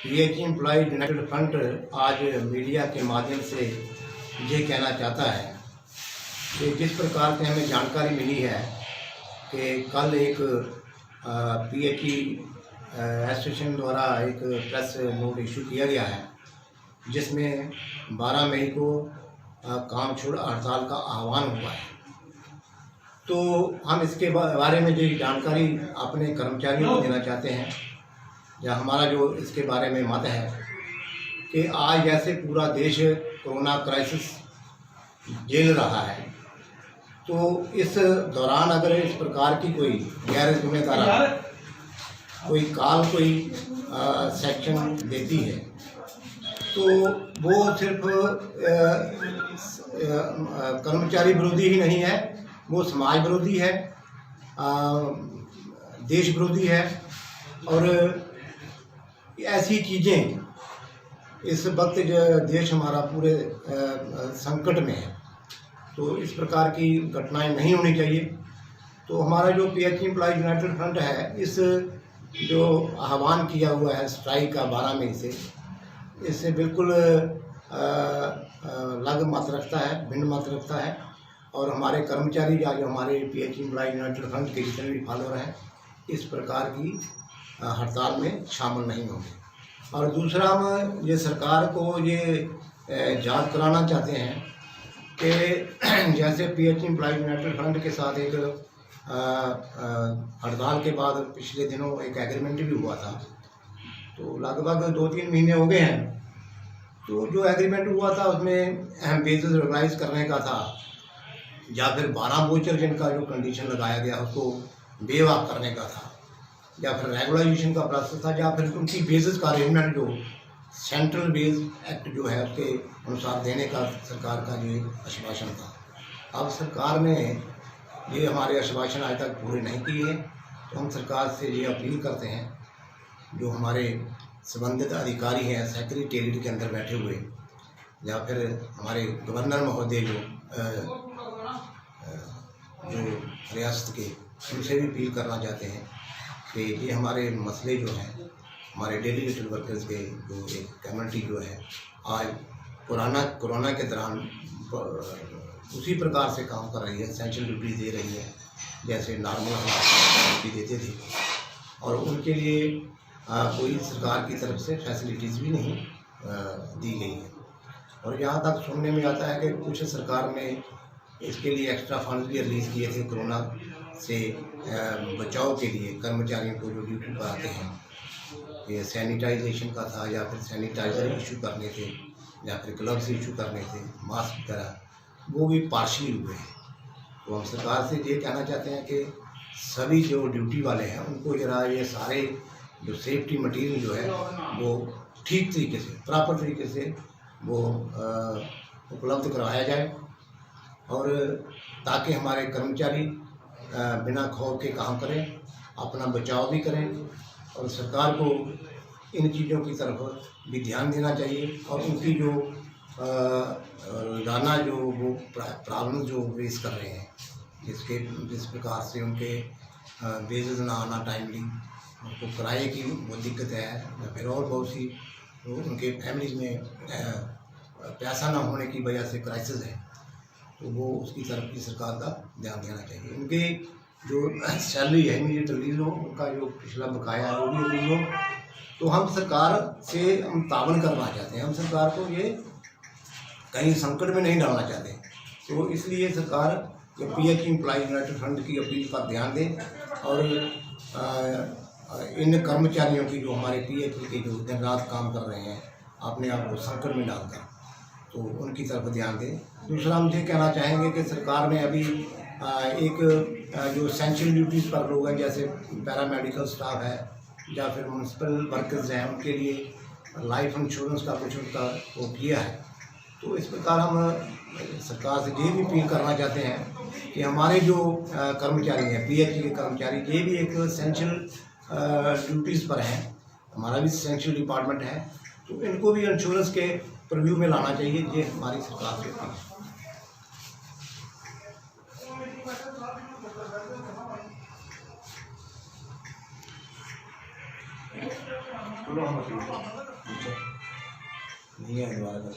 PHE employ United front आज media के माध्यम से ये कहना चाहता है कि जिस प्रकार से हमें जानकारी मिली है कि कल एक पीएचई एसोसिएशन द्वारा एक प्रेस नोट इशू किया गया है, जिसमें 12 मई को काम छोड़ हड़ताल का आह्वान हुआ है। तो हम इसके बारे में जो जानकारी अपने कर्मचारियों को देना चाहते हैं, या हमारा जो इसके बारे में मत है कि आज जैसे पूरा देश कोरोना क्राइसिस झेल रहा है, तो इस दौरान अगर इस प्रकार की कोई गैर जिम्मेदार कोई सेक्शन देती है, तो वो सिर्फ कर्मचारी विरोधी ही नहीं है, वो समाज विरोधी है, देश विरोधी है। और ऐसी चीज़ें इस वक्त जो देश हमारा पूरे संकट में है, तो इस प्रकार की घटनाएं नहीं होनी चाहिए। तो हमारा जो पीएचई एम्प्लॉय यूनाइटेड फ्रंट है, इस जो आह्वान किया हुआ है स्ट्राइक का 12 मई से, इससे बिल्कुल अलग मत रखता है, भिन्न मत रखता है। और हमारे कर्मचारी या जो हमारे पीएचई एम्प्लॉय यूनाइटेड फ्रंट के जितने भी फॉलोअर हैं, इस प्रकार की हड़ताल में शामिल नहीं होंगे। और दूसरा, हम ये सरकार को ये याद कराना चाहते हैं कि जैसे पीएचई एम्प्लॉय यूनाइटेड फ्रंट के साथ एक हड़ताल के बाद पिछले दिनों एक एग्रीमेंट भी हुआ था, तो लगभग 2-3 महीने हो गए हैं। तो जो एग्रीमेंट हुआ था उसमें बेसिस रिवाइज करने का था, या फिर 12 वोचर जिनका जो कंडीशन लगाया गया उसको वेव ऑफ करने का था, या फिर रेगुलाइजेशन का प्रोसेस था, या फिर उनकी बेसिस का अरेंजमेंट जो सेंट्रल बेस एक्ट जो है उसके अनुसार देने का सरकार का जो आश्वासन था। अब सरकार ने ये हमारे आश्वासन आज तक पूरे नहीं किए हैं, तो हम सरकार से ये अपील करते हैं, जो हमारे संबंधित अधिकारी हैं सेक्रेटेरिएट के अंदर बैठे हुए, या फिर हमारे गवर्नर महोदय जो रियासत के, उनसे भी अपील करना चाहते हैं कि ये हमारे मसले जो हैं, हमारे डेलीगेटेड वर्कर्स के जो एक कम्युनिटी जो है आज कोरोना के दौरान उसी प्रकार से काम कर रही है, एसेंशियल ड्यूटी दे रही है जैसे नॉर्मल ड्यूटी देते थे, और उनके लिए कोई सरकार की तरफ से फैसिलिटीज़ भी नहीं दी गई है। और यहाँ तक सुनने में आता है कि कुछ सरकार ने इसके लिए एक्स्ट्रा फंड भी रिलीज़ किए थे कोरोना से बचाव के लिए कर्मचारियों को जो ड्यूटी पर आते हैं। ये सैनिटाइजेशन का था, या फिर सैनिटाइज़र इशू करने थे, या फिर ग्लव्स इशू करने थे, मास्क वगैरह, वो भी पार्शली हुए हैं। तो हम सरकार से ये कहना चाहते हैं कि सभी जो ड्यूटी वाले हैं उनको जरा ये सारे जो सेफ्टी मटीरियल जो है वो ठीक तरीके से, प्रॉपर तरीके से वो उपलब्ध करवाया जाए, और ताकि हमारे कर्मचारी बिना खौफ के काम करें, अपना बचाव भी करें। और सरकार को इन चीज़ों की तरफ भी ध्यान देना चाहिए, और उनकी जो रोज़ाना जो वो प्रॉब्लम जो फेस कर रहे हैं, जिस प्रकार से उनके बेसिस ना आना टाइमली, उनको किराए की वो दिक्कत है, या फिर और बहुत सी तो उनके फैमिलीज में पैसा ना होने की वजह से क्राइसिस है, तो वो उसकी तरफ भी सरकार का ध्यान देना चाहिए। उनकी जो सैलरी है इमीडिएट रिलीज हो, उनका जो पिछला बकाया है वो भी रिलीज हो। तो हम सरकार से हम तावन करना चाहते हैं, हम सरकार को ये कहीं संकट में नहीं डालना चाहते। तो इसलिए सरकार जो पीएचई एम्प्लॉय यूनाइटेड फ्रंट की अपील पर ध्यान दें, और इन कर्मचारियों की जो हमारे पीएचई के जो दिन रात काम कर रहे हैं अपने आप को संकट में डालकर, तो उनकी तरफ ध्यान दें। दूसरा, हम ये कहना चाहेंगे कि सरकार ने अभी एक जो एसेंशियल ड्यूटीज़ पर लोग हैं, जैसे पैरामेडिकल स्टाफ है या फिर म्यूनसिपल वर्कर्स हैं, उनके लिए लाइफ इंश्योरेंस का कुछ उनका वो किया है। तो इस प्रकार हम सरकार से ये भी अपील करना चाहते हैं कि हमारे जो कर्मचारी हैं, पीएचई के कर्मचारी, ये भी एक एसेंशियल ड्यूटीज़ पर हैं, हमारा भी एसेंशियल डिपार्टमेंट है, तो इनको भी इंश्योरेंस के प्रीव्यू में लाना चाहिए। ये हमारी सरकार से अपील है। नहीं है दोबारा कर